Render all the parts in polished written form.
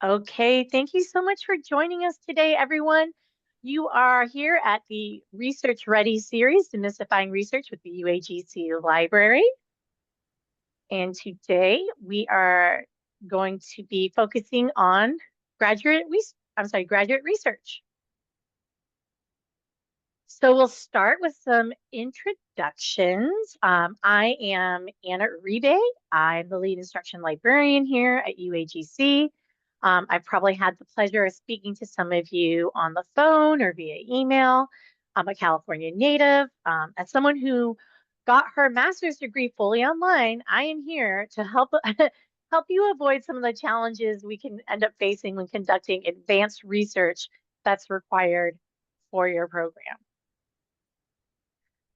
Okay, thank you so much for joining us today, everyone. You are here at the Research Ready series, Demystifying Research with the UAGC Library. And today we are going to be focusing on graduate research. So we'll start with some introductions. I am Anna Uribe. I'm the lead instruction librarian here at UAGC. I've probably had the pleasure of speaking to some of you on the phone or via email. I'm a California native. As someone who got her master's degree fully online, I am here to help help you avoid some of the challenges we can end up facing when conducting advanced research that's required for your program.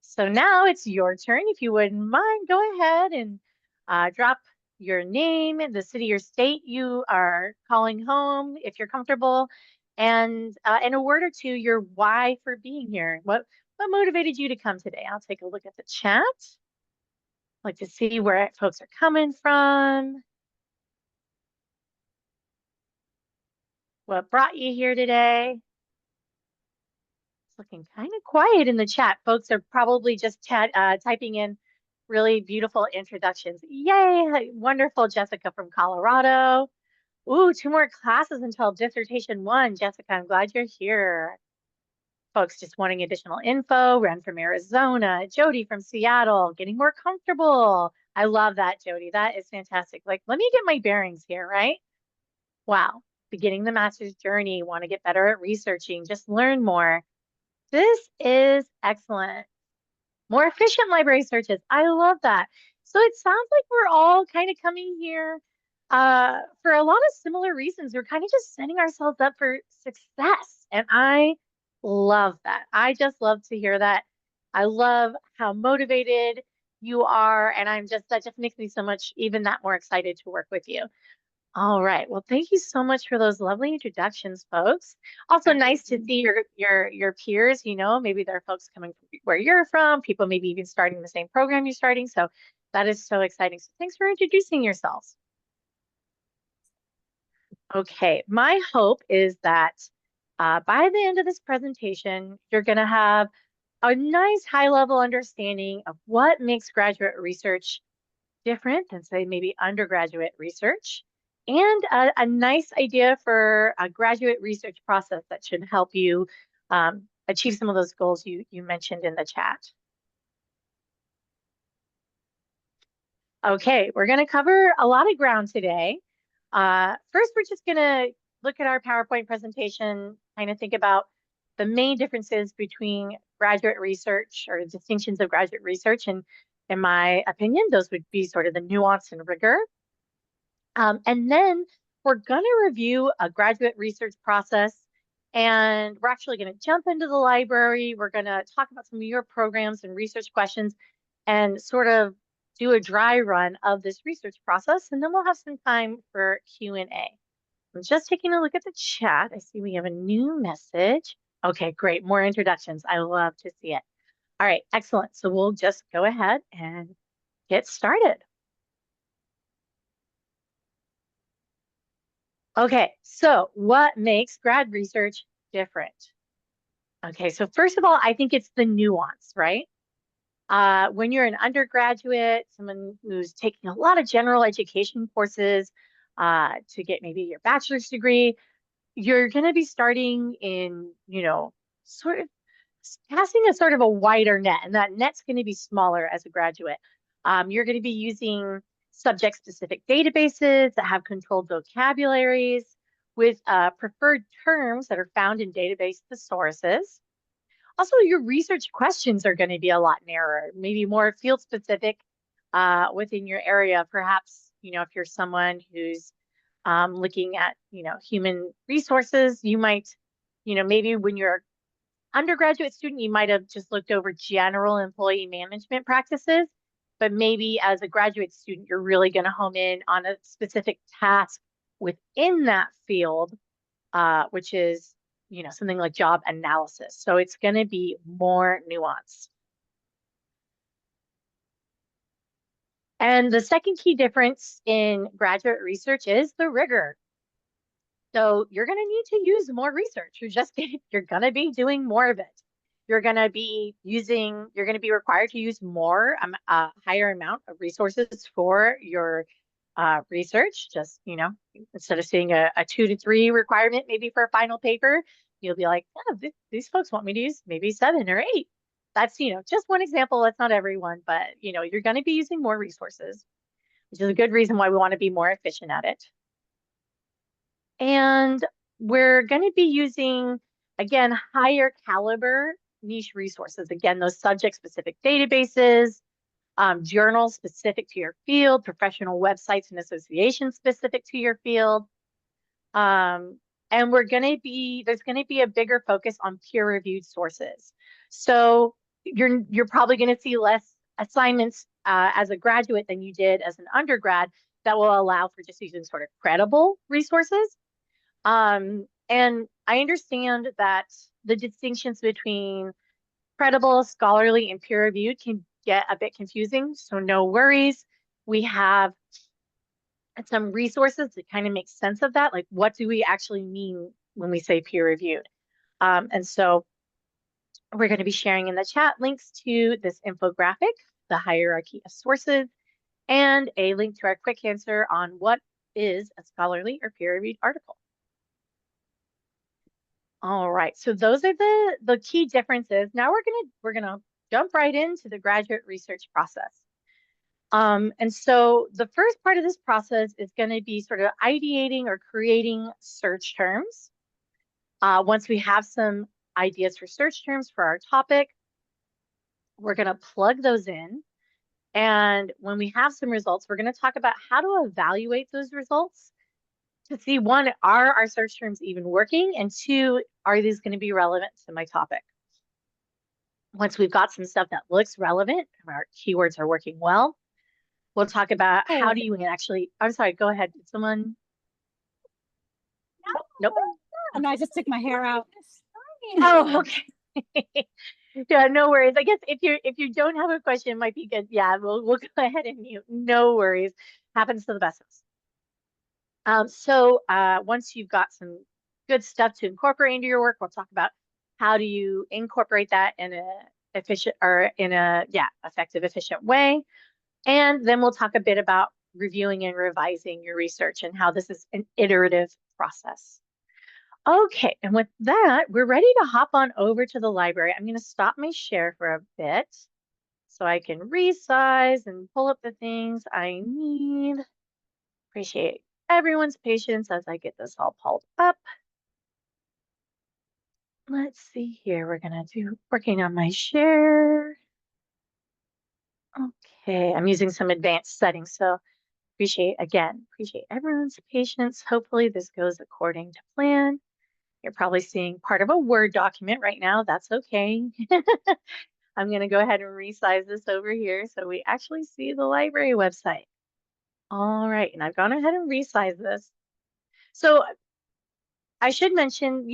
So now it's your turn. If you wouldn't mind, go ahead and drop your name, the city or state you are calling home, if you're comfortable, and in a word or two, your why for being here. What motivated you to come today? I'll take a look at the chat. I'd like to see where folks are coming from. What brought you here today? It's looking kind of quiet in the chat. Folks are probably just typing in really beautiful introductions. Yay! Wonderful, Jessica from Colorado. Ooh, 2 more classes until dissertation 1. Jessica, I'm glad you're here. Folks just wanting additional info. Ren from Arizona. Jody from Seattle, getting more comfortable. I love that, Jody. That is fantastic. Like, let me get my bearings here, right? Wow. Beginning the master's journey, want to get better at researching, just learn more. This is excellent. More efficient library searches. I love that. So it sounds like we're all kind of coming here for a lot of similar reasons. We're kind of just setting ourselves up for success. And I love that. I just love to hear that. I love how motivated you are. And that just makes me so much even that more excited to work with you. All right. Well, thank you so much for those lovely introductions, folks. Also nice to see your peers, maybe there are folks coming from where you're from, people maybe even starting the same program you're starting. So that is so exciting. So thanks for introducing yourselves. Okay, my hope is that by the end of this presentation, you're going to have a nice high-level understanding of what makes graduate research different than, say, maybe undergraduate research, and a nice idea for a graduate research process that should help you achieve some of those goals you mentioned in the chat. Okay, we're going to cover a lot of ground today. First, we're just going to look at our PowerPoint presentation, kind of think about the main differences between graduate research or distinctions of graduate research. And in my opinion, those would be sort of the nuance and rigor. And then we're going to review a graduate research process, and we're actually going to jump into the library. We're going to talk about some of your programs and research questions and sort of do a dry run of this research process, and then we'll have some time for Q&A. I'm just taking a look at the chat. I see we have a new message. Okay, great. More introductions. I love to see it. All right, excellent. So we'll just go ahead and get started. Okay, so what makes grad research different? Okay, so first of all, I think it's the nuance, right? When you're an undergraduate, someone who's taking a lot of general education courses to get maybe your bachelor's degree, you're going to be starting in, sort of casting a sort of a wider net, and that net's going to be smaller as a graduate. You're going to be using subject-specific databases that have controlled vocabularies with preferred terms that are found in database thesauruses. Also, your research questions are going to be a lot narrower, maybe more field-specific within your area. Perhaps, if you're someone who's looking at, human resources, you might, maybe when you're undergraduate student, you might have just looked over general employee management practices, but maybe as a graduate student, you're really going to home in on a specific task within that field, which is, something like job analysis. So it's going to be more nuanced. And the second key difference in graduate research is the rigor. So you're going to need to use more research. You're going to be doing more of it. You're going to be required to use a higher amount of resources for your research. Just, instead of seeing a 2 to 3 requirement, maybe for a final paper, you'll be like, oh, these folks want me to use maybe 7 or 8. That's, just one example. That's not everyone, but, you're going to be using more resources, which is a good reason why we want to be more efficient at it. And we're going to be using, again, higher caliber niche resources. Again, those subject-specific databases, journals specific to your field, professional websites and associations specific to your field. And there's going to be a bigger focus on peer-reviewed sources. So you're probably going to see less assignments as a graduate than you did as an undergrad that will allow for just using sort of credible resources. And I understand that the distinctions between credible, scholarly, and peer-reviewed can get a bit confusing, so no worries. We have some resources to kind of make sense of that. Like, what do we actually mean when we say peer-reviewed? And so we're going to be sharing in the chat links to this infographic, the hierarchy of sources, and a link to our quick answer on what is a scholarly or peer-reviewed article. All right, so those are the key differences. Now we're gonna jump right into the graduate research process. And so the first part of this process is going to be sort of ideating or creating search terms. Once we have some ideas for search terms for our topic, we're going to plug those in. And when we have some results, we're going to talk about how to evaluate those results to see, one, are our search terms even working? And two, are these going to be relevant to my topic? Once we've got some stuff that looks relevant, our keywords are working well, we'll talk about how do you actually, I'm sorry, go ahead. Did someone? Nope. No, I just took my hair out. Oh, okay. Yeah, no worries. I guess if you don't have a question, it might be good. Yeah, we'll go ahead and mute. No worries. Happens to the best of us. So once you've got some good stuff to incorporate into your work, we'll talk about how do you incorporate that in effective, efficient way. And then we'll talk a bit about reviewing and revising your research and how this is an iterative process. Okay, and with that, we're ready to hop on over to the library. I'm going to stop my share for a bit so I can resize and pull up the things I need. Appreciate everyone's patience as I get this all pulled up. Let's see here. We're going to do working on my share. Okay, I'm using some advanced settings, so appreciate everyone's patience. Hopefully this goes according to plan. You're probably seeing part of a Word document right now. That's okay. I'm going to go ahead and resize this over here so we actually see the library website. All right, and I've gone ahead and resized this. So I should mention,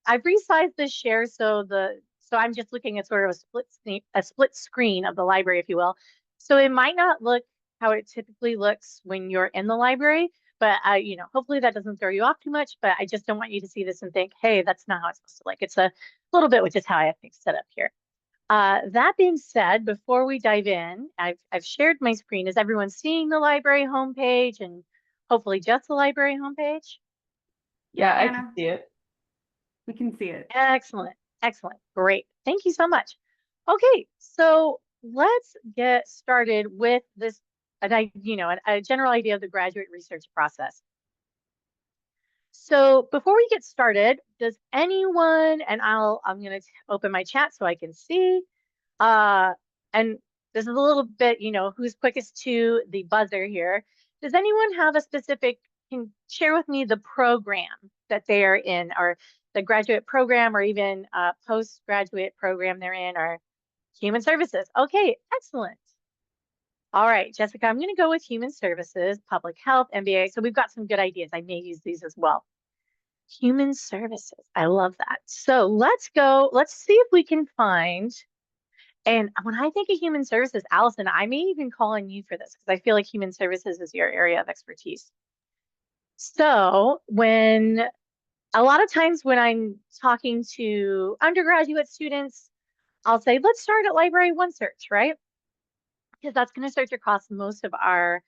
I've resized this share so I'm just looking at sort of a split screen of the library, if you will. So it might not look how it typically looks when you're in the library, but hopefully that doesn't throw you off too much. But I just don't want you to see this and think, hey, that's not how it's supposed to look. It's a little bit, which is how I have things set up here. That being said, before we dive in, I've shared my screen. Is everyone seeing the library homepage and hopefully just the library homepage? Yeah, I can see it. We can see it. Excellent. Excellent. Great. Thank you so much. Okay, so let's get started with this, a general idea of the graduate research process. So before we get started, does anyone, and I'm going to open my chat so I can see, and this is a little bit, who's quickest to the buzzer here. Does anyone have a specific, can share with me the program that they are in, or the graduate program, or even a postgraduate program they're in, or human services? Okay, excellent. All right, Jessica, I'm going to go with human services, public health, MBA. So we've got some good ideas. I may use these as well. Human services. I love that. So let's go. Let's see if we can find. And when I think of human services, Allison, I may even call on you for this because I feel like human services is your area of expertise. So when a lot of times when I'm talking to undergraduate students, I'll say, let's start at Library OneSearch, right? Because that's going to search across most of our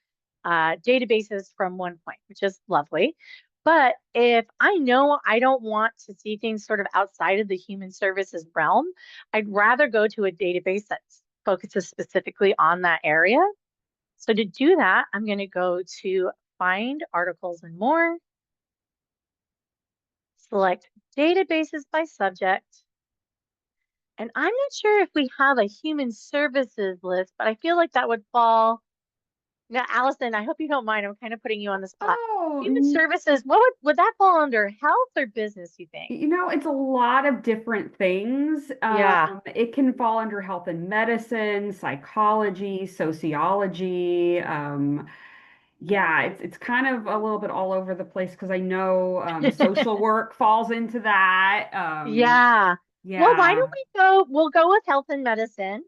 databases from one point, which is lovely. But if I know I don't want to see things sort of outside of the human services realm, I'd rather go to a database that focuses specifically on that area. So to do that, I'm going to go to Find Articles and More, select Databases by Subject, and I'm not sure if we have a human services list, but I feel like that would fall. Now, Allison, I hope you don't mind. I'm kind of putting you on the spot. Oh, Human services, what would that fall under, health or business, you think? it's a lot of different things. Yeah. It can fall under health and medicine, psychology, sociology. Yeah, it's kind of a little bit all over the place because I know social work falls into that. Yeah. Well, why Yeah. don't we'll go with health and medicine.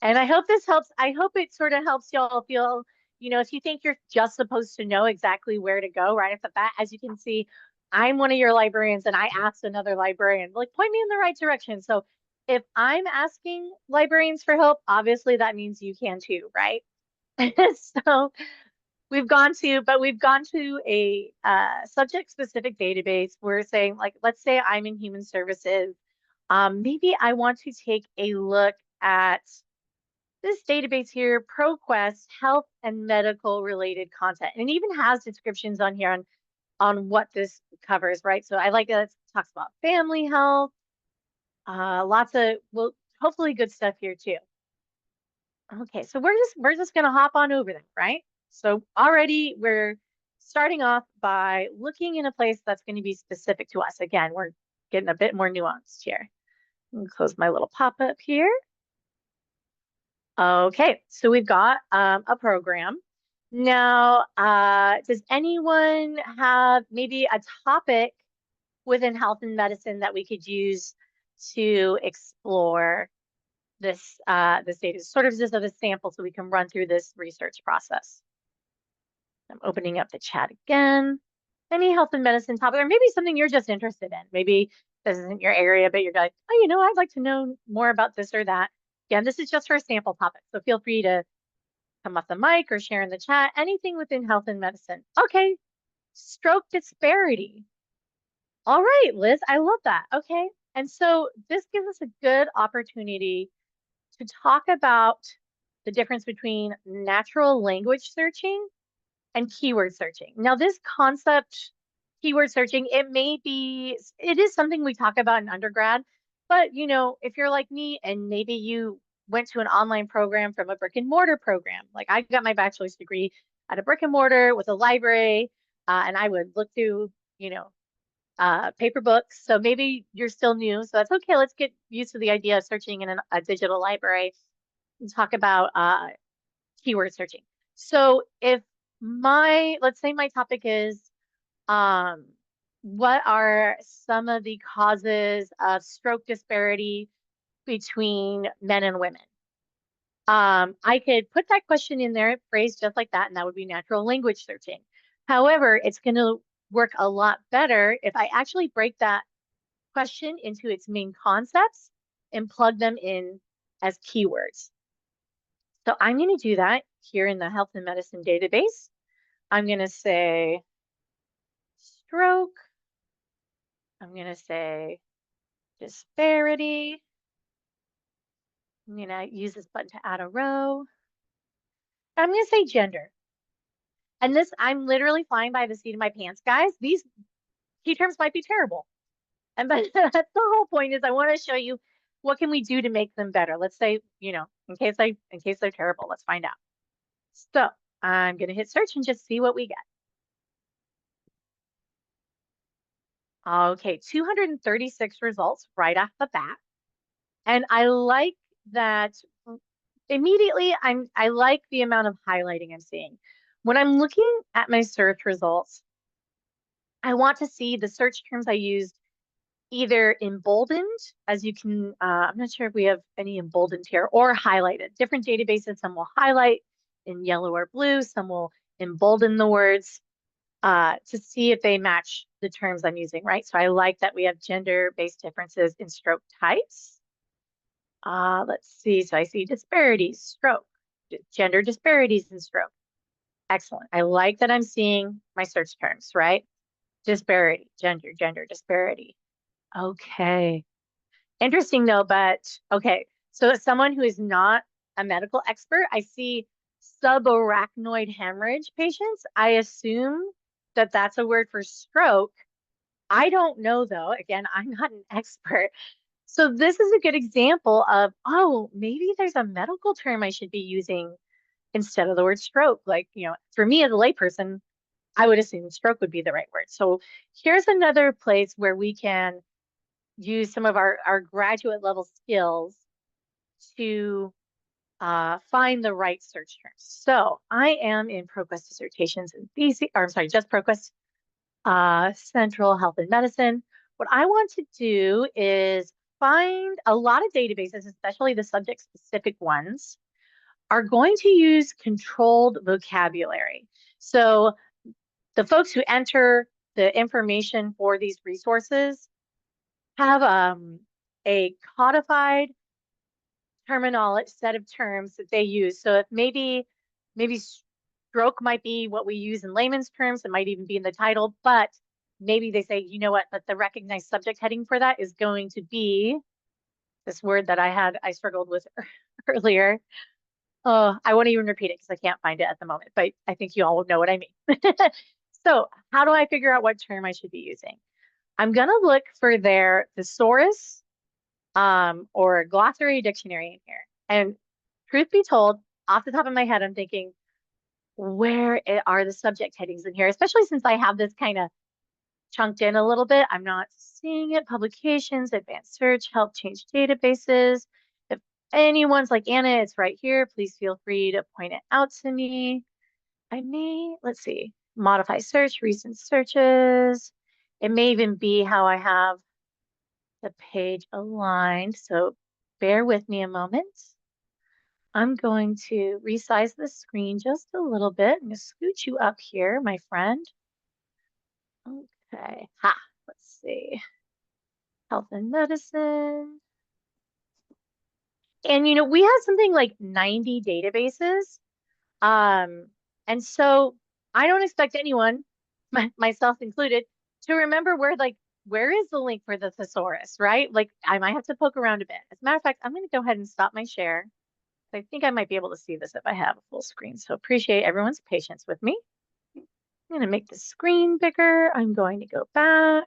And I hope this helps. I hope it sort of helps y'all feel, if you think you're just supposed to know exactly where to go right off the bat, as you can see, I'm one of your librarians and I asked another librarian, like, point me in the right direction. So if I'm asking librarians for help, obviously that means you can too, right? So we've gone to a subject specific database. We're saying, like, let's say I'm in human services. Maybe I want to take a look at this database here, ProQuest, health and medical related content. And it even has descriptions on here on what this covers, right? So I like that it talks about family health, lots of, well, hopefully good stuff here too. Okay, so we're just gonna hop on over them, right? So already we're starting off by looking in a place that's going to be specific to us. Again, we're getting a bit more nuanced here. Close my little pop-up here. Okay, so we've got a program. Now, does anyone have maybe a topic within health and medicine that we could use to explore this data, sort of just as a sample so we can run through this research process? I'm opening up the chat again. Any health and medicine topic, or maybe something you're just interested in. Maybe this isn't your area, but you're like, oh, I'd like to know more about this or that. Again, this is just for a sample topic, so feel free to come off the mic or share in the chat, anything within health and medicine. Okay, stroke disparity. All right, Liz, I love that. Okay, and so this gives us a good opportunity to talk about the difference between natural language searching and keyword searching. Now, this concept, keyword searching, it is something we talk about in undergrad, but if you're like me and maybe you went to an online program from a brick and mortar program, like I got my bachelor's degree at a brick and mortar with a library, and I would look through, paper books. So maybe you're still new, so that's okay. Let's get used to the idea of searching in a digital library and talk about keyword searching. So if let's say my topic is what are some of the causes of stroke disparity between men and women? I could put that question in there, phrased just like that, and that would be natural language searching. However, it's going to work a lot better if I actually break that question into its main concepts and plug them in as keywords. So I'm going to do that here in the health and medicine database. I'm going to say stroke. I'm going to say disparity. I'm going to use this button to add a row. I'm going to say gender. And this, I'm literally flying by the seat of my pants, guys. These key terms might be terrible. But that's the whole point, is I want to show you what can we do to make them better. Let's say, in case they're terrible, let's find out. So I'm going to hit search and just see what we get. Okay, 236 results right off the bat. And I like that immediately I like the amount of highlighting I'm seeing. When I'm looking at my search results, I want to see the search terms I used either emboldened, as you can, I'm not sure if we have any emboldened here, or highlighted. Different databases, some will highlight in yellow or blue, some will embolden the words. to see if they match the terms I'm using, right? So I like that we have gender-based differences in stroke types. Let's see. So I see disparities, stroke, gender disparities in stroke. Excellent. I like that I'm seeing my search terms, right? Disparity, gender disparity. Okay. Interesting though, but okay. So as someone who is not a medical expert, I see subarachnoid hemorrhage patients. I assume that that's a word for stroke. I don't know though. Again, I'm not an expert. So this is a good example of, oh, maybe there's a medical term I should be using instead of the word stroke. Like, for me as a layperson, I would assume stroke would be the right word. So here's another place where we can use some of our graduate level skills to find the right search terms. So I am in ProQuest dissertations and theses, or I'm sorry, just ProQuest Central Health and Medicine. What I want to do is find a lot of databases, especially the subject specific ones, are going to use controlled vocabulary. So the folks who enter the information for these resources have a codified terminology set of terms that they use. So if maybe stroke might be what we use in layman's terms, it might even be in the title, but maybe they say, you know what, but the recognized subject heading for that is going to be this word that I struggled with earlier. Oh, I won't even repeat it because I can't find it at the moment, but I think you all know what I mean. So how do I figure out what term I should be using? I'm going to look for their thesaurus or glossary dictionary in here. And truth be told, off the top of my head, I'm thinking, where are the subject headings in here? Especially since I have this kind of chunked in a little bit. I'm not seeing it. Publications, advanced search, help change databases. If anyone's like, Anna, it's right here. Please feel free to point it out to me. Let's see, modify search, recent searches. It may even be how I have the page aligned. So bear with me a moment. I'm going to resize the screen just a little bit. I'm going to scoot you up here, my friend. Okay. Let's see. Health and medicine. And we have something like 90 databases. And so I don't expect anyone, myself included, to remember where is the link for the thesaurus, right? Like I might have to poke around a bit. As a matter of fact, I'm going to go ahead and stop my share. I think I might be able to see this if I have a full screen. So appreciate everyone's patience with me. I'm going to make the screen bigger. I'm going to go back.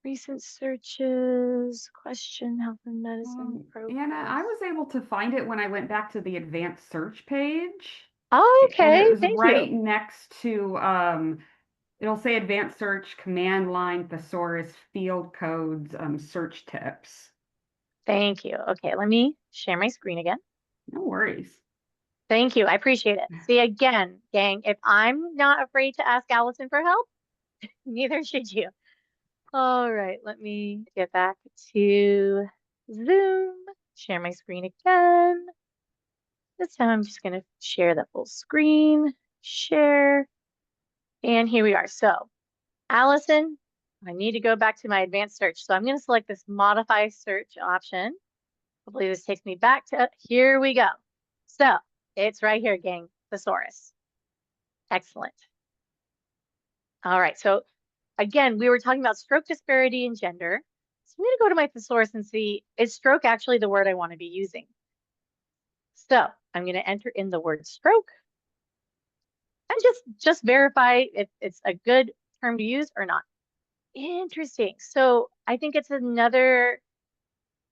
Recent searches, question, health and medicine. Anna, I was able to find it when I went back to the advanced search page. Oh, okay. And it was Thank right you. next to, it'll say advanced search, command line, thesaurus, field codes, search tips. Thank you. Okay, let me share my screen again. No worries. Thank you. I appreciate it. See, again, gang, if I'm not afraid to ask Allison for help, neither should you. All right, let me get back to Zoom, share my screen again. This time I'm just going to share the full screen, share, and here we are. So, Allison, I need to go back to my advanced search. So I'm going to select this modify search option. Hopefully this takes me back to, here we go. So it's right here, gang, thesaurus. Excellent. All right, so again, we were talking about stroke disparity in gender. So I'm going to go to my thesaurus and see, is stroke actually the word I want to be using? So I'm going to enter in the word stroke and just verify if it's a good term to use or not. Interesting. So I think it's another,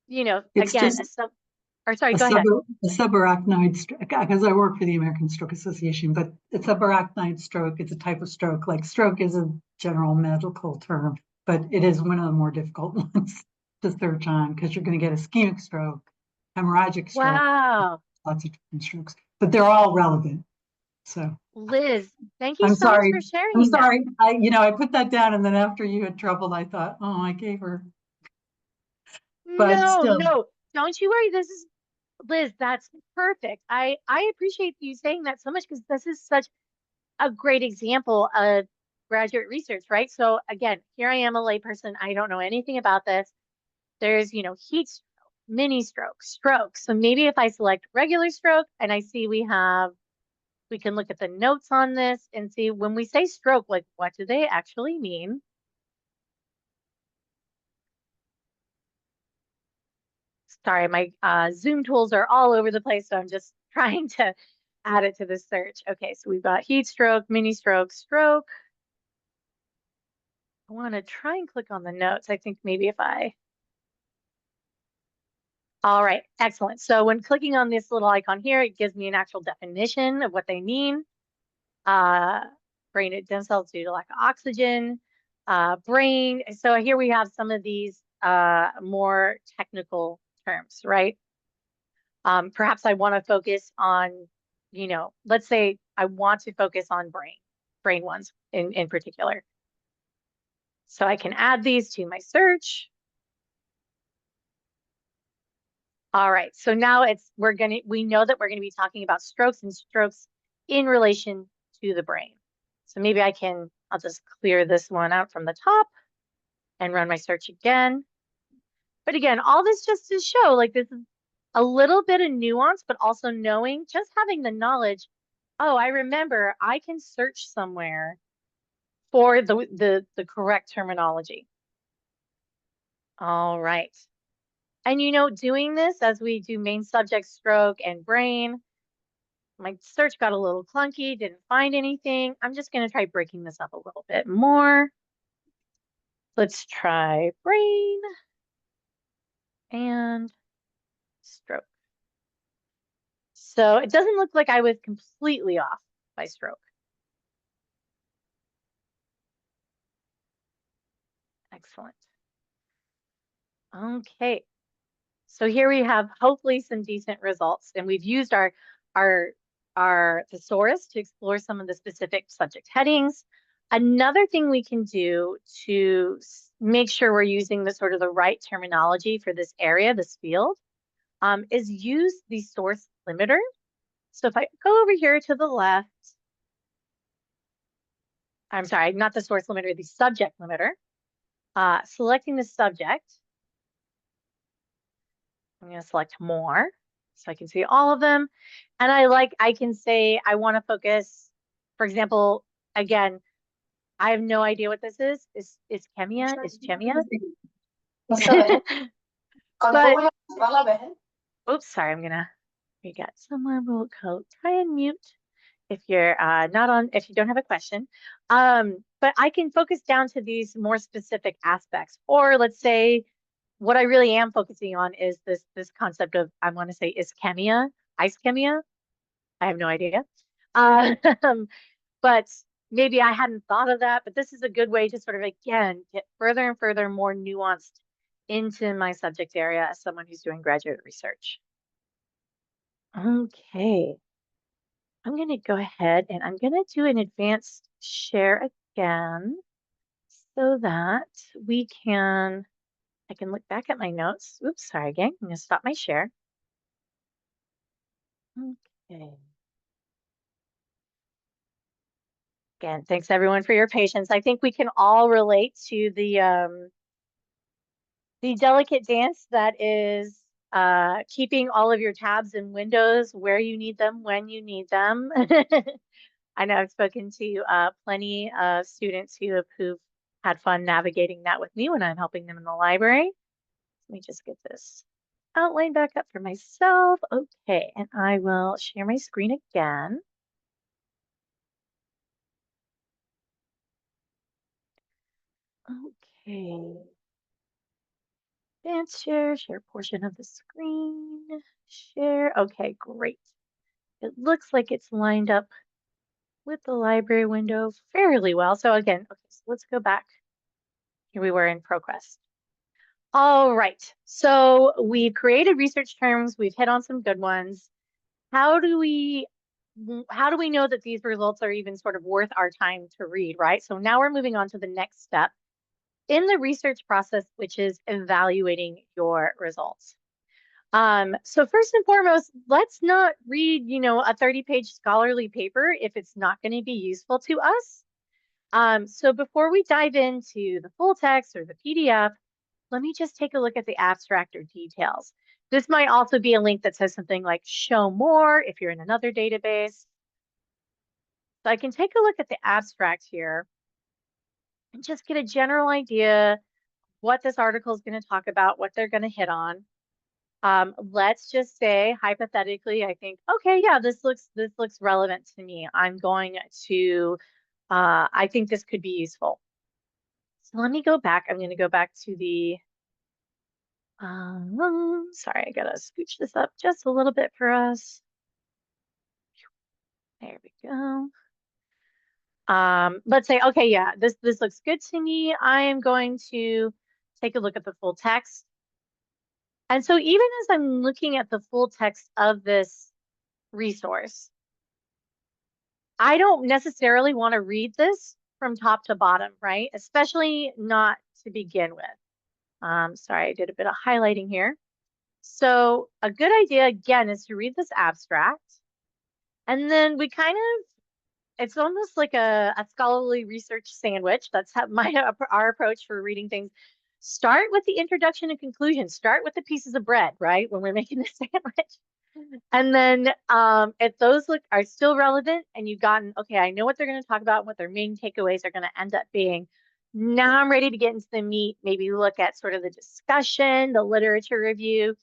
It's again, just go ahead. a subarachnoid stroke, because I work for the American Stroke Association, but it's a subarachnoid stroke. It's a type of stroke. Like stroke is a general medical term, but it is one of the more difficult ones to search on because you're going to get ischemic stroke, hemorrhagic stroke, Wow. lots of different strokes, but they're all relevant. So Liz, thank you I'm so much sorry. for sharing I'm that. sorry. I put that down, and then after you had troubled, I thought, oh, I gave her. But still. No, don't you worry. This is Liz, that's perfect. I appreciate you saying that so much because this is such a great example of graduate research, right? So again, here I am, a layperson. I don't know anything about this. There's, you know, heat stroke, mini stroke, stroke. So maybe if I select regular stroke and I see we can look at the notes on this and see when we say stroke, like what do they actually mean? Sorry, my Zoom tools are all over the place, so I'm just trying to add it to the search. Okay, so we've got heat stroke, mini stroke, stroke. I want to try and click on the notes. I think maybe if all right, excellent. So when clicking on this little icon here, it gives me an actual definition of what they mean. Brain dead cells due to lack of oxygen, brain. So here we have some of these more technical terms, right? Perhaps I want to focus on, you know, let's say I want to focus on brain ones in particular. So I can add these to my search. All right, so now we know that we're gonna be talking about strokes and strokes in relation to the brain. So maybe I'll just clear this one out from the top and run my search again. But again, all this just to show like this is a little bit of nuance, but also knowing, just having the knowledge, oh, I remember I can search somewhere for the correct terminology. All right. And you know, doing this as we do main subject, stroke, and brain, my search got a little clunky, didn't find anything. I'm just gonna try breaking this up a little bit more. Let's try brain and stroke. So it doesn't look like I was completely off by stroke. Excellent. Okay. So here we have hopefully some decent results, and we've used our thesaurus to explore some of the specific subject headings. Another thing we can do to make sure we're using the right terminology for this area, this field, is use the source limiter. So if I go over here to the left, I'm sorry, not the source limiter, the subject limiter, selecting the subject, I'm going to select more so I can see all of them. And I can say I want to focus, for example, again, I have no idea what this is. Is chemia? Is chemia? But, oops, sorry, we got someone will try and mute if you're if you don't have a question. But I can focus down to these more specific aspects. Or let's say what I really am focusing on is this concept of, I want to say, is chemia, ice chemia? I have no idea. But maybe I hadn't thought of that, but this is a good way to sort of, again, get further and further more nuanced into my subject area as someone who's doing graduate research. Okay. I'm going to go ahead and I'm going to do an advanced share again so that I can look back at my notes. Oops, sorry again. I'm going to stop my share. Okay. Again, thanks everyone for your patience. I think we can all relate to the delicate dance that is keeping all of your tabs and windows where you need them, when you need them. I know I've spoken to plenty of students who've had fun navigating that with me when I'm helping them in the library. Let me just get this outline back up for myself. Okay, and I will share my screen again. Okay. Advanced share portion of the screen, share. Okay, great. It looks like it's lined up with the library window fairly well. So again, okay, so let's go back. Here we were in ProQuest. All right, so we've created research terms. We've hit on some good ones. How do we know that these results are even sort of worth our time to read, right? So now we're moving on to the next step in the research process, which is evaluating your results. So first and foremost, let's not read, you know, a 30-page scholarly paper if it's not going to be useful to us. So before we dive into the full text or the PDF, let me just take a look at the abstract or details. This might also be a link that says something like show more if you're in another database. So I can take a look at the abstract here and just get a general idea what this article is going to talk about, what they're going to hit on. Let's just say hypothetically, I think, okay, yeah, this looks relevant to me. I'm going to, I think this could be useful. So let me go back. I'm going to go back to the, sorry, I gotta scooch this up just a little bit for us. There we go. Let's say, okay, yeah, this looks good to me. I am going to take a look at the full text. And so even as I'm looking at the full text of this resource, I don't necessarily want to read this from top to bottom, right? Especially not to begin with. Sorry, I did a bit of highlighting here. So a good idea, again, is to read this abstract. And then we kind of, it's almost like a scholarly research sandwich. That's how our approach for reading things. Start with the introduction and conclusion. Start with the pieces of bread, right? When we're making the sandwich. And then if those are still relevant and you've gotten, okay, I know what they're going to talk about, what their main takeaways are going to end up being. Now I'm ready to get into the meat, maybe look at sort of the discussion, the literature review.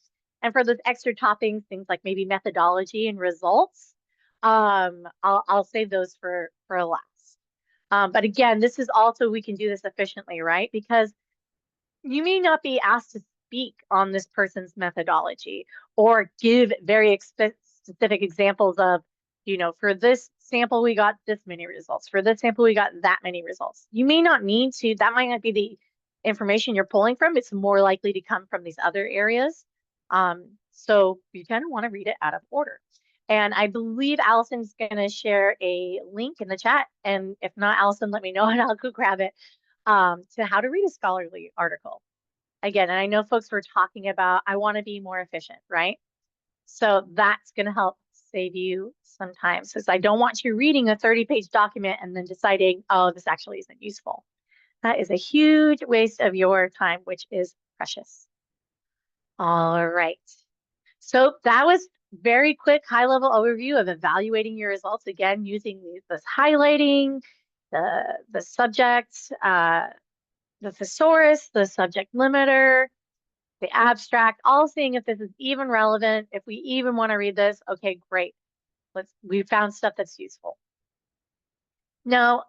And for those extra toppings, things like maybe methodology and results, I'll save those for last. But again, this is also, we can do this efficiently, right? Because you may not be asked to speak on this person's methodology or give very specific examples of, you know, for this sample, we got this many results. For this sample, we got that many results. You may not need to, that might not be the information you're pulling from. It's more likely to come from these other areas. So you kind of want to read it out of order. And I believe Allison's going to share a link in the chat. And if not, Allison, let me know and I'll go grab it. To how to read a scholarly article. Again, and I know folks were talking about, I want to be more efficient, right? So that's going to help save you some time. Since I don't want you reading a 30-page document and then deciding, oh, this actually isn't useful. That is a huge waste of your time, which is precious. All right. So that was very quick high-level overview of evaluating your results. Again, using this highlighting, the subject, the thesaurus, the subject limiter, the abstract, all seeing if this is even relevant, if we even want to read this. Okay, great. We found stuff that's useful. Now,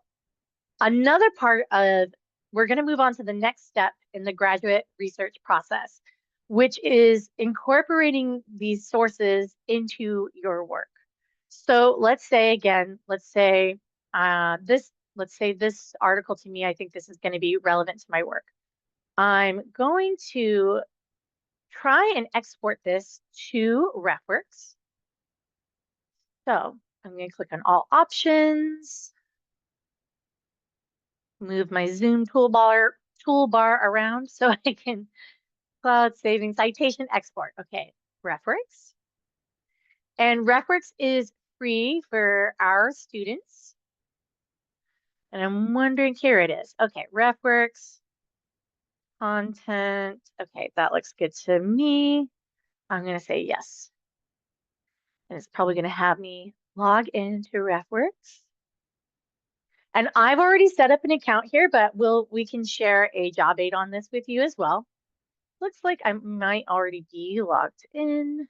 another part of, we're going to move on to the next step in the graduate research process, which is incorporating these sources into your work. So let's say, again, let's say this article to me, I think this is going to be relevant to my work. I'm going to try and export this to RefWorks. So I'm going to click on all options, move my Zoom toolbar around so I can cloud saving citation export. Okay, RefWorks. And RefWorks is free for our students. And I'm wondering, here it is. Okay, RefWorks, content. Okay, that looks good to me. I'm going to say yes. And it's probably going to have me log into RefWorks. And I've already set up an account here, but we can share a job aid on this with you as well. Looks like I might already be logged in.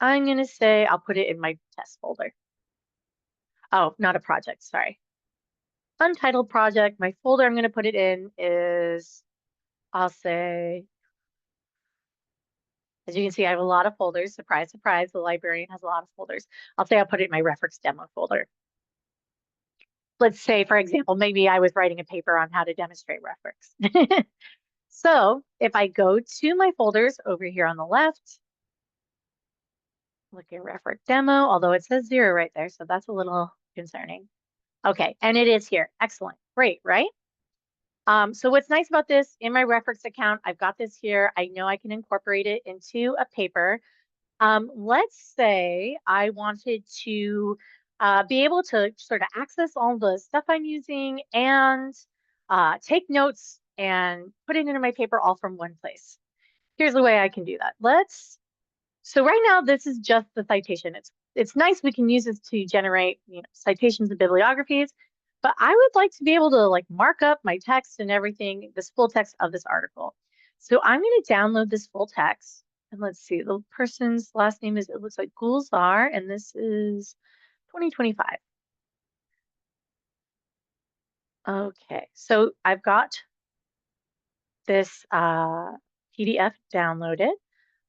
I'm going to say I'll put it in my test folder. Oh, not a project, sorry. Untitled project. My folder I'm going to put it in is, I'll say, as you can see, I have a lot of folders. Surprise, surprise, the librarian has a lot of folders. I'll say I'll put it in my RefWorks demo folder. Let's say, for example, maybe I was writing a paper on how to demonstrate RefWorks. So if I go to my folders over here on the left, look at RefWorks demo, although it says 0 right there, so that's a little concerning. Okay, and it is here. Excellent. Great, right? So what's nice about this, in my RefWorks account, I've got this here. I know I can incorporate it into a paper. Let's say I wanted to be able to sort of access all the stuff I'm using and take notes and put it into my paper all from one place. Here's the way I can do that. So right now, this is just the citation. It's nice we can use this to generate, citations and bibliographies, but I would like to be able to like mark up my text and everything, this full text of this article. So I'm going to download this full text. And let's see, the person's last name it looks like Gulzar, and this is 2025. Okay, so I've got this PDF downloaded.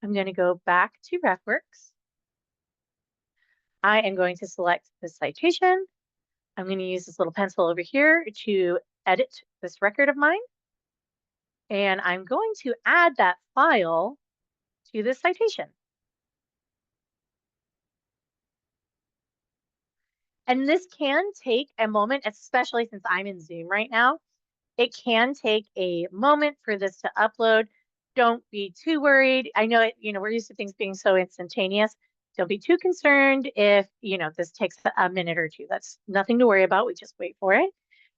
I'm going to go back to RefWorks. I am going to select the citation. I'm going to use this little pencil over here to edit this record of mine. And I'm going to add that file to this citation. And this can take a moment, especially since I'm in Zoom right now. It can take a moment for this to upload. Don't be too worried. I know we're used to things being so instantaneous. Don't be too concerned if, this takes a minute or two. That's nothing to worry about. We just wait for it.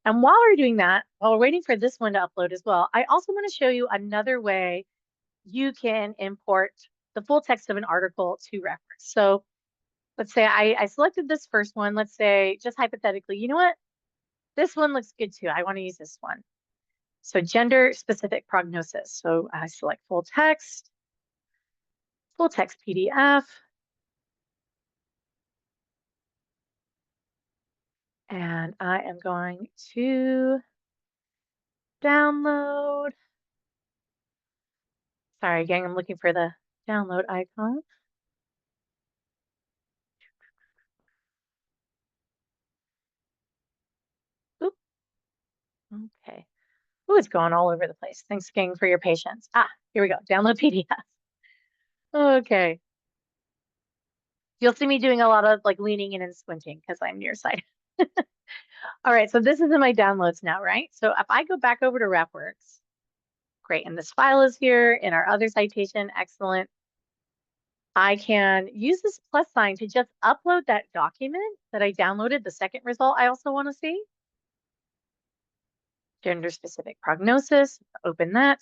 And while we're doing that, while we're waiting for this one to upload as well, I also want to show you another way you can import the full text of an article to RefWorks. So let's say I selected this first one. Let's say, just hypothetically, you know what? This one looks good too. I want to use this one. So gender specific prognosis. So I select full text PDF. And I am going to download. Sorry, gang, I'm looking for the download icon. Oop. Okay. Oh, it's going all over the place. Thanks, gang, for your patience. Here we go. Download PDF. Okay. You'll see me doing a lot of like leaning in and squinting because I'm nearsighted. All right, so this is in my downloads now, right? So if I go back over to RefWorks, great, and this file is here in our other citation, excellent. I can use this plus sign to just upload that document that I downloaded, the second result I also want to see. Gender specific prognosis, open that.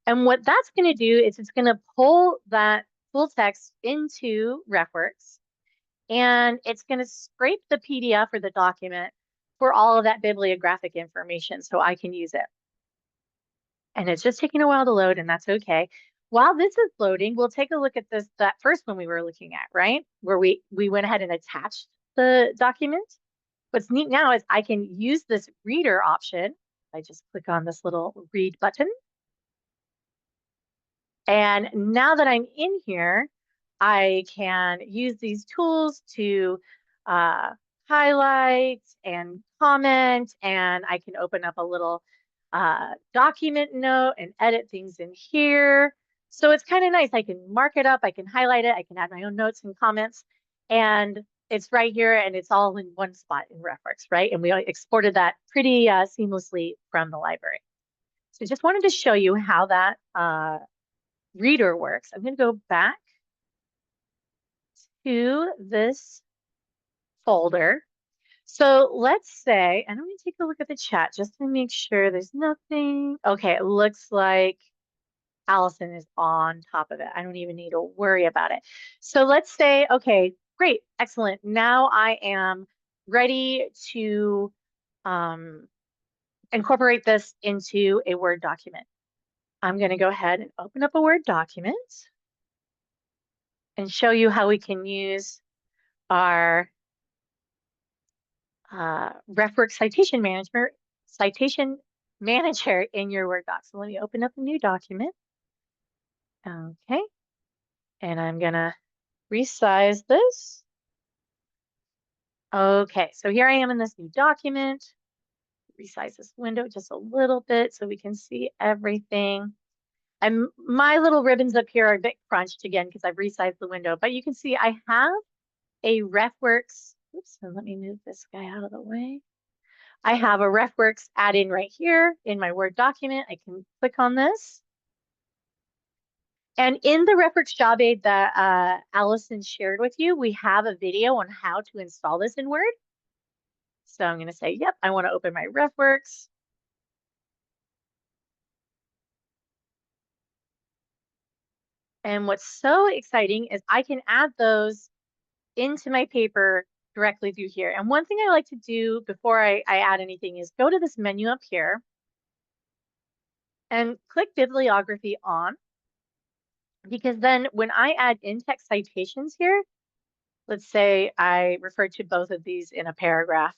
And what that's going to do is it's going to pull that full text into RefWorks, and it's going to scrape the PDF or the document for all of that bibliographic information so I can use it. And it's just taking a while to load, and that's okay. While this is loading, we'll take a look at that first one we were looking at, right? Where we went ahead and attached the document. What's neat now is I can use this reader option. I just click on this little read button. And now that I'm in here, I can use these tools to highlight and comment, and I can open up a little document note and edit things in here. So it's kind of nice. I can mark it up, I can highlight it, I can add my own notes and comments, and it's right here and it's all in one spot in RefWorks, right? And we exported that pretty seamlessly from the library. So just wanted to show you how that reader works. I'm going to go back to this folder. So let's say, and I'm going to take a look at the chat just to make sure there's nothing. Okay, it looks like Allison is on top of it. I don't even need to worry about it. So let's say, okay, great, excellent. Now I am ready to incorporate this into a Word document. I'm going to go ahead and open up a Word document and show you how we can use our RefWorks citation manager in your Word doc. So let me open up a new document. Okay. And I'm going to resize this. Okay, so here I am in this new document. Resize this window just a little bit so we can see everything. And my little ribbons up here are a bit crunched again because I've resized the window, but you can see I have a RefWorks. Oops, and let me move this guy out of the way. I have a RefWorks add-in right here in my Word document. I can click on this. And in the RefWorks job aid that Allison shared with you, we have a video on how to install this in Word. So I'm going to say, yep, I want to open my RefWorks. And what's so exciting is I can add those into my paper directly through here. And one thing I like to do before I add anything is go to this menu up here and click bibliography on, because then when I add in-text citations here, let's say I refer to both of these in a paragraph,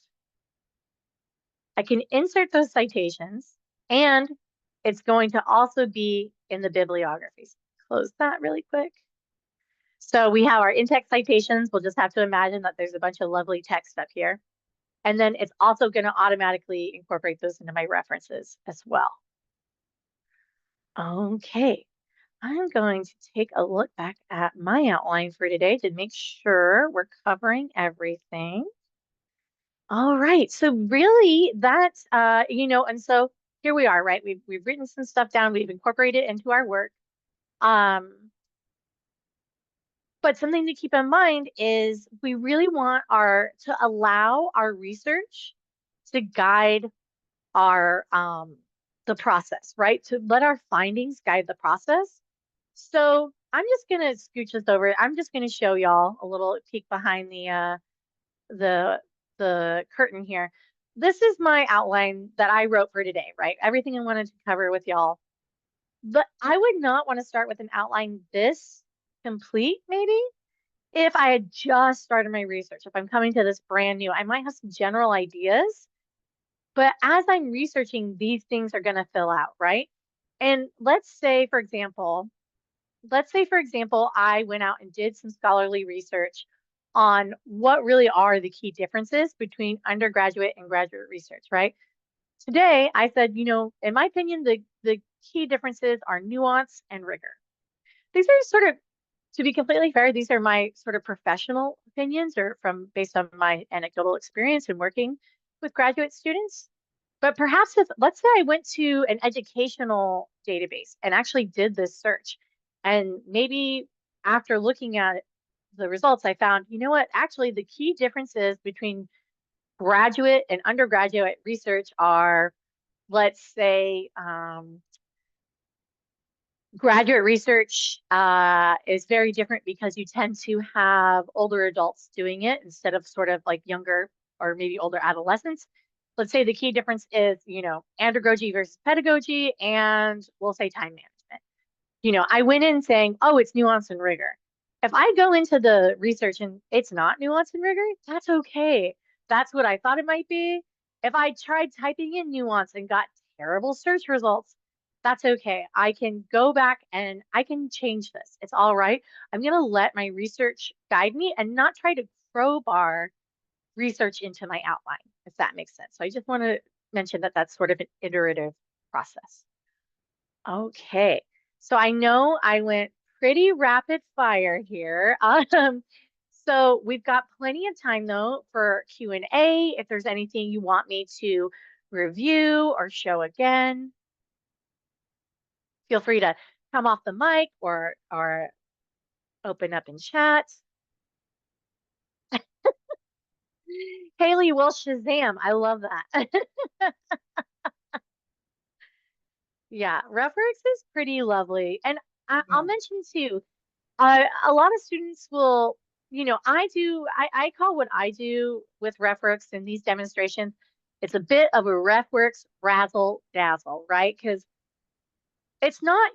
I can insert those citations and it's going to also be in the bibliography. Close that really quick. So we have our in-text citations. We'll just have to imagine that there's a bunch of lovely text up here. And then it's also going to automatically incorporate those into my references as well. Okay, I'm going to take a look back at my outline for today to make sure we're covering everything. All right, so really that's, and so here we are, right? We've written some stuff down, we've incorporated it into our work. But something to keep in mind is we really want to allow our research to guide our the process, right? To let our findings guide the process. So I'm just gonna scooch this over. I'm just gonna show y'all a little peek behind the curtain here. This is my outline that I wrote for today, right? Everything I wanted to cover with y'all. But I would not want to start with an outline this complete, maybe, if I had just started my research. If I'm coming to this brand new, I might have some general ideas, but as I'm researching, these things are going to fill out, right? And let's say, for example, I went out and did some scholarly research on what really are the key differences between undergraduate and graduate research, right? Today, I said, in my opinion, the key differences are nuance and rigor. These are sort of, to be completely fair, these are my sort of professional opinions or based on my anecdotal experience in working with graduate students. But perhaps let's say I went to an educational database and actually did this search, and maybe after looking at the results, I found, you know what, actually the key differences between graduate and undergraduate research are, let's say, graduate research is very different because you tend to have older adults doing it instead of sort of like younger or maybe older adolescents. Let's say the key difference is, andragogy versus pedagogy, and we'll say time management. I went in saying, oh, it's nuance and rigor. If I go into the research and it's not nuance and rigor, that's okay. That's what I thought it might be. If I tried typing in nuance and got terrible search results, that's okay. I can go back and I can change this. It's all right. I'm going to let my research guide me and not try to crowbar research into my outline, if that makes sense. So I just want to mention that that's sort of an iterative process. Okay, so I know I went pretty rapid fire here. So we've got plenty of time though for Q&A. If there's anything you want me to review or show again, feel free to come off the mic or open up in chat. Haley will Shazam. I love that. Yeah, RefWorks is pretty lovely. And I'll mention too, a lot of students will, I call what I do with RefWorks in these demonstrations, it's a bit of a RefWorks razzle dazzle, right? Because it's not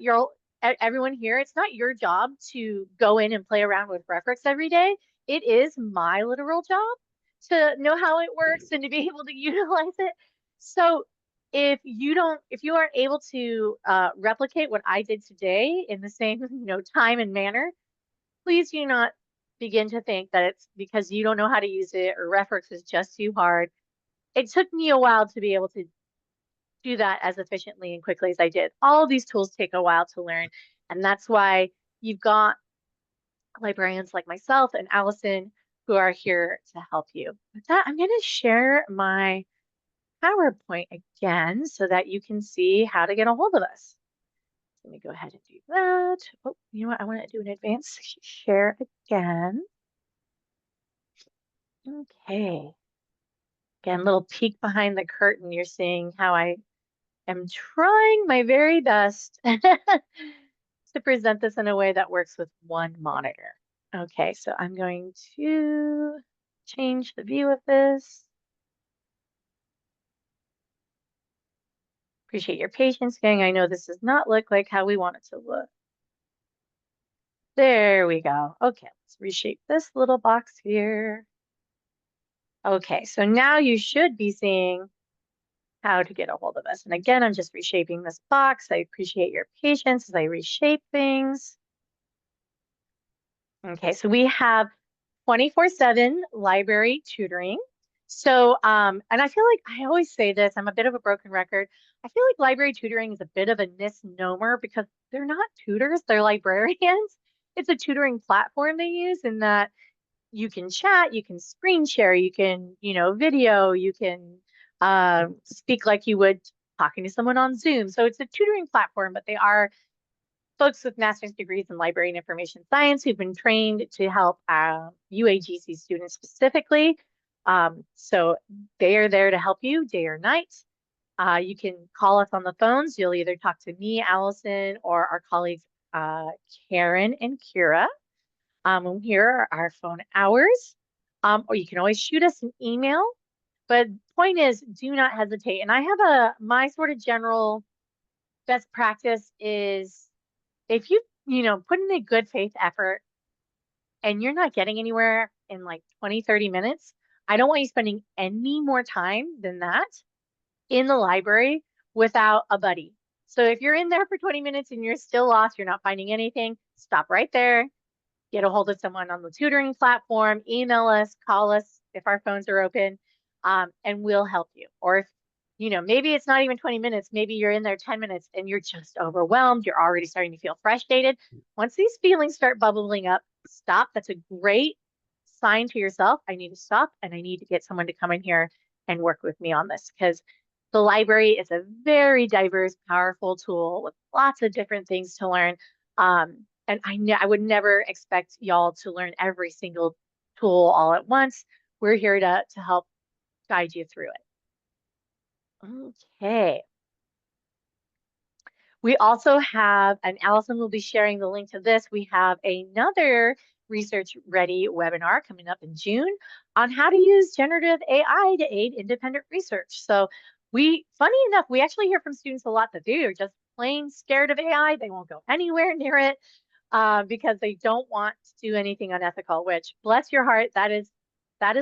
everyone here, it's not your job to go in and play around with RefWorks every day. It is my literal job to know how it works and to be able to utilize it. So if you aren't able to replicate what I did today in the same, time and manner, please do not begin to think that it's because you don't know how to use it or RefWorks is just too hard. It took me a while to be able to do that as efficiently and quickly as I did. All of these tools take a while to learn. And that's why you've got librarians like myself and Allison who are here to help you. With that, I'm going to share my PowerPoint again so that you can see how to get a hold of us. Let me go ahead and do that. Oh, you know what? I want to do an advanced share again. Okay. Again, little peek behind the curtain. You're seeing how I am trying my very best to present this in a way that works with one monitor. Okay, so I'm going to change the view of this. Appreciate your patience, gang. I know this does not look like how we want it to look. There we go. Okay, let's reshape this little box here. Okay, so now you should be seeing how to get a hold of us. And again, I'm just reshaping this box. I appreciate your patience as I reshape things. Okay, so we have 24/7 library tutoring. So, and I feel like I always say this, I'm a bit of a broken record. I feel like library tutoring is a bit of a misnomer because they're not tutors, they're librarians. It's a tutoring platform they use in that you can chat, you can screen share, you can, video, you can speak like you would talking to someone on Zoom. So it's a tutoring platform, but they are folks with master's degrees in library and information science who've been trained to help UAGC students specifically. So they are there to help you day or night. You can call us on the phones. You'll either talk to me, Allison, or our colleagues, Karen and Kira. Here are our phone hours. Or you can always shoot us an email. But point is, do not hesitate. And I have my sort of general best practice is if you, put in a good faith effort and you're not getting anywhere in like 20, 30 minutes, I don't want you spending any more time than that in the library without a buddy. So if you're in there for 20 minutes and you're still lost, you're not finding anything, stop right there, get a hold of someone on the tutoring platform, email us, call us if our phones are open, and we'll help you. Or if, maybe it's not even 20 minutes, maybe you're in there 10 minutes and you're just overwhelmed, you're already starting to feel frustrated. Once these feelings start bubbling up, stop. That's a great sign to yourself. I need to stop and I need to get someone to come in here and work with me on this because the library is a very diverse, powerful tool with lots of different things to learn. And I would never expect y'all to learn every single tool all at once. We're here to help guide you through it. Okay. We also have, and Allison will be sharing the link to this, we have another Research Ready webinar coming up in June on how to use generative AI to aid independent research. So funny enough, we actually hear from students a lot that they are just plain scared of AI. They won't go anywhere near it because they don't want to do anything unethical, which bless your heart, that is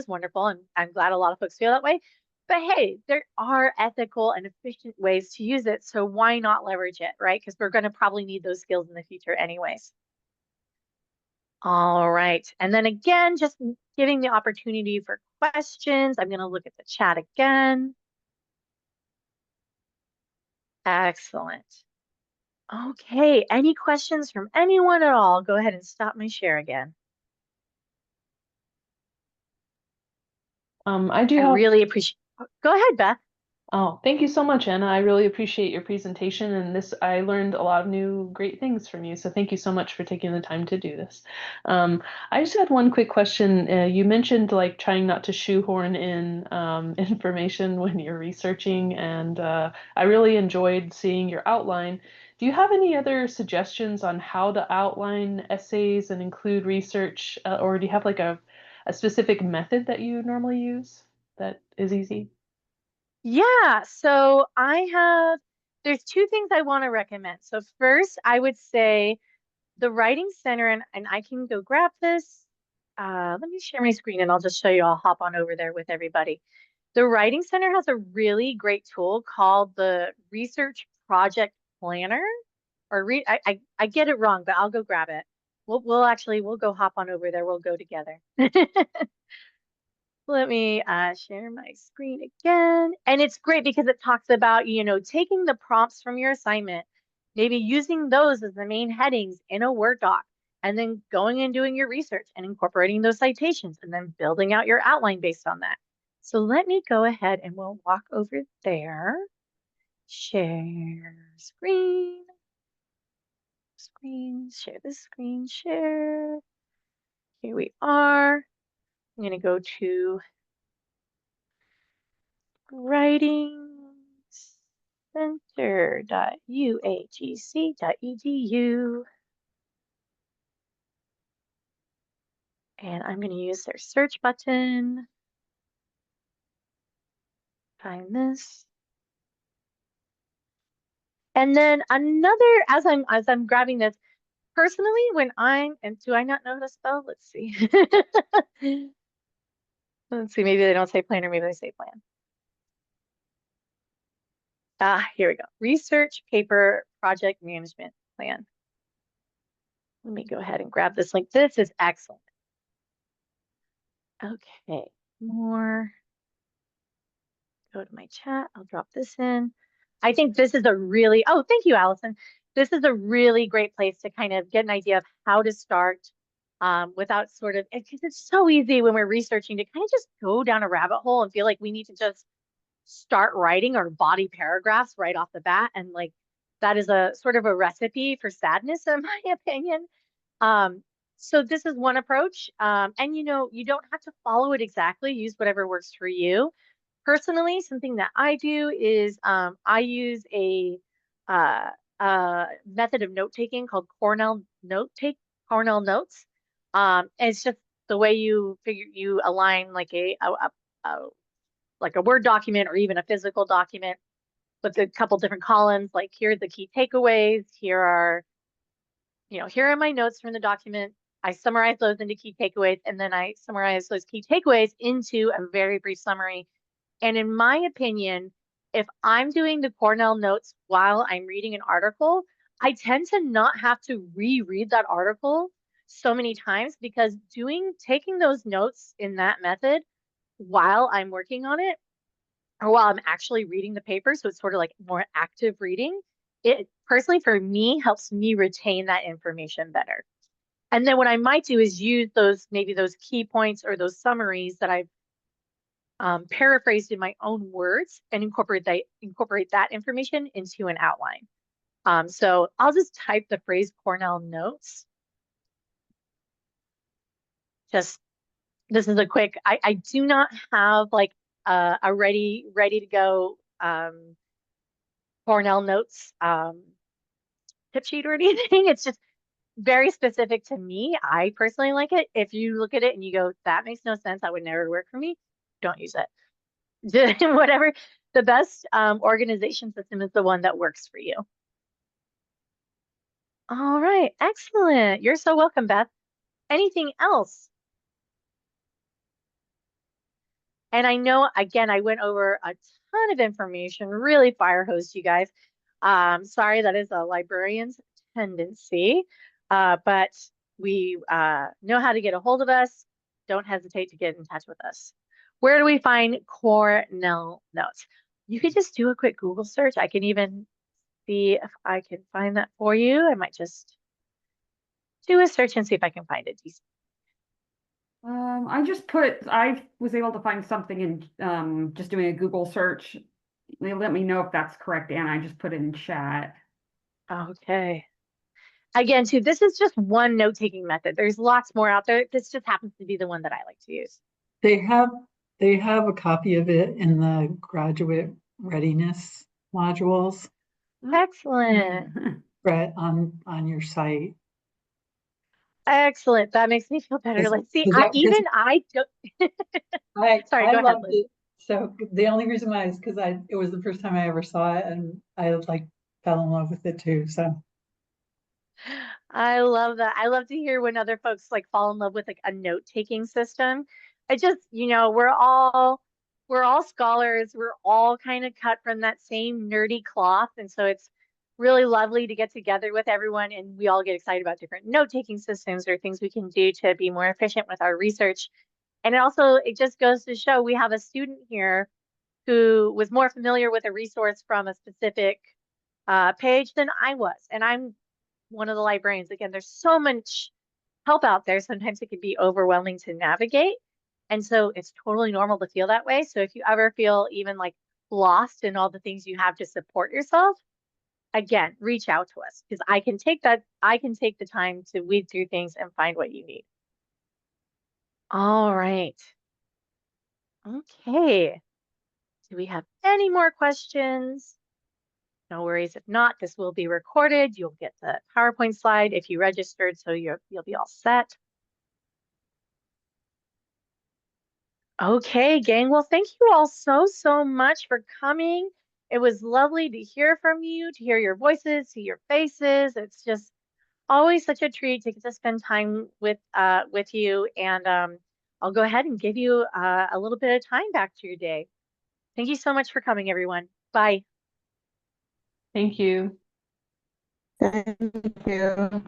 wonderful. And I'm glad a lot of folks feel that way. But hey, there are ethical and efficient ways to use it. So why not leverage it, right? Because we're going to probably need those skills in the future anyways. All right. And then again, just giving the opportunity for questions. I'm going to look at the chat again. Excellent. Okay. Any questions from anyone at all? Go ahead and stop my share again. I really appreciate. Go ahead, Beth. Oh, thank you so much, Anna. I really appreciate your presentation and I learned a lot of new great things from you. So thank you so much for taking the time to do this. I just had one quick question. You mentioned like trying not to shoehorn in information when you're researching, and I really enjoyed seeing your outline. Do you have any other suggestions on how to outline essays and include research, or do you have like a specific method that you normally use that is easy? Yeah, so there's two things I want to recommend. So first, I would say the Writing Center, and I can go grab this. Let me share my screen and I'll just show you. I'll hop on over there with everybody. The Writing Center has a really great tool called the Research Project Planner. I get it wrong, but I'll go grab it. We'll go hop on over there. We'll go together. Let me share my screen again. And it's great because it talks about, taking the prompts from your assignment, maybe using those as the main headings in a Word doc, and then going and doing your research and incorporating those citations and then building out your outline based on that. So let me go ahead and we'll walk over there. Share screen. Share the screen, share. Here we are. I'm going to go to writingcenter.uagc.edu. And I'm going to use their search button. Find this. And then another, as I'm grabbing this, personally, when and do I not know how to spell? Let's see. Let's see, maybe they don't say plan or maybe they say plan. Here we go. Research paper project management plan. Let me go ahead and grab this link. This is excellent. Okay, more. Go to my chat. I'll drop this in. I think this is a really, oh, thank you, Allison. This is a really great place to kind of get an idea of how to start without sort of, because it's so easy when we're researching to kind of just go down a rabbit hole and feel like we need to just start writing our body paragraphs right off the bat. And like, that is a sort of a recipe for sadness, in my opinion. So this is one approach. And you know, you don't have to follow it exactly. Use whatever works for you. Personally, something that I do is I use a method of note taking called Cornell Notes. It's just the way you align like like a Word document or even a physical document with a couple different columns. Like here are the key takeaways. Here are my notes from the document. I summarize those into key takeaways, and then I summarize those key takeaways into a very brief summary. And in my opinion, if I'm doing the Cornell notes while I'm reading an article, I tend to not have to reread that article so many times because taking those notes in that method while I'm working on it or while I'm actually reading the paper, so it's sort of like more active reading, it personally for me helps me retain that information better. And then what I might do is use maybe those key points or those summaries that I've paraphrased in my own words and incorporate that information into an outline. So I'll just type the phrase Cornell notes. This is a quick, I do not have like a ready to go Cornell notes tip sheet or anything. It's just very specific to me. I personally like it. If you look at it and you go, that makes no sense, that would never work for me, don't use it. Whatever, the best organization system is the one that works for you. All right, excellent. You're so welcome, Beth. Anything else? And I know, again, I went over a ton of information, really fire hosed you guys. Sorry, that is a librarian's tendency, but we know how to get a hold of us. Don't hesitate to get in touch with us. Where do we find Cornell Notes? You could just do a quick Google search. I can even see if I can find that for you. I might just do a search and see if I can find it. I was able to find something in just doing a Google search. Let me know if that's correct, Anna. I just put it in chat. Okay. Again, too, this is just one note-taking method. There's lots more out there. This just happens to be the one that I like to use. They have a copy of it in the graduate readiness modules, Excellent. Brett, on your site. Excellent. That makes me feel better. Let's see. I don't. Sorry, go ahead, Liz. It. So the only reason why is because it was the first time I ever saw it, and I like fell in love with it too. So I love that. I love to hear when other folks like fall in love with like a note-taking system. I just, we're all scholars. We're all kind of cut from that same nerdy cloth, and so it's really lovely to get together with everyone and we all get excited about different note-taking systems or things we can do to be more efficient with our research. And it just goes to show we have a student here who was more familiar with a resource from a specific page than I was. And I'm one of the librarians. Again, there's so much help out there. Sometimes it can be overwhelming to navigate. And so it's totally normal to feel that way. So if you ever feel even like lost in all the things you have to support yourself, again, reach out to us because I can take the time to weed through things and find what you need. All right. Okay. Do we have any more questions? No worries. If not, this will be recorded. You'll get the PowerPoint slide if you registered, so you'll be all set. Okay, gang. Well, thank you all so much for coming. It was lovely to hear from you, to hear your voices, see your faces. It's just always such a treat to get to spend time with you. And I'll go ahead and give you a little bit of time back to your day. Thank you so much for coming, everyone. Bye. Thank you. Thank you.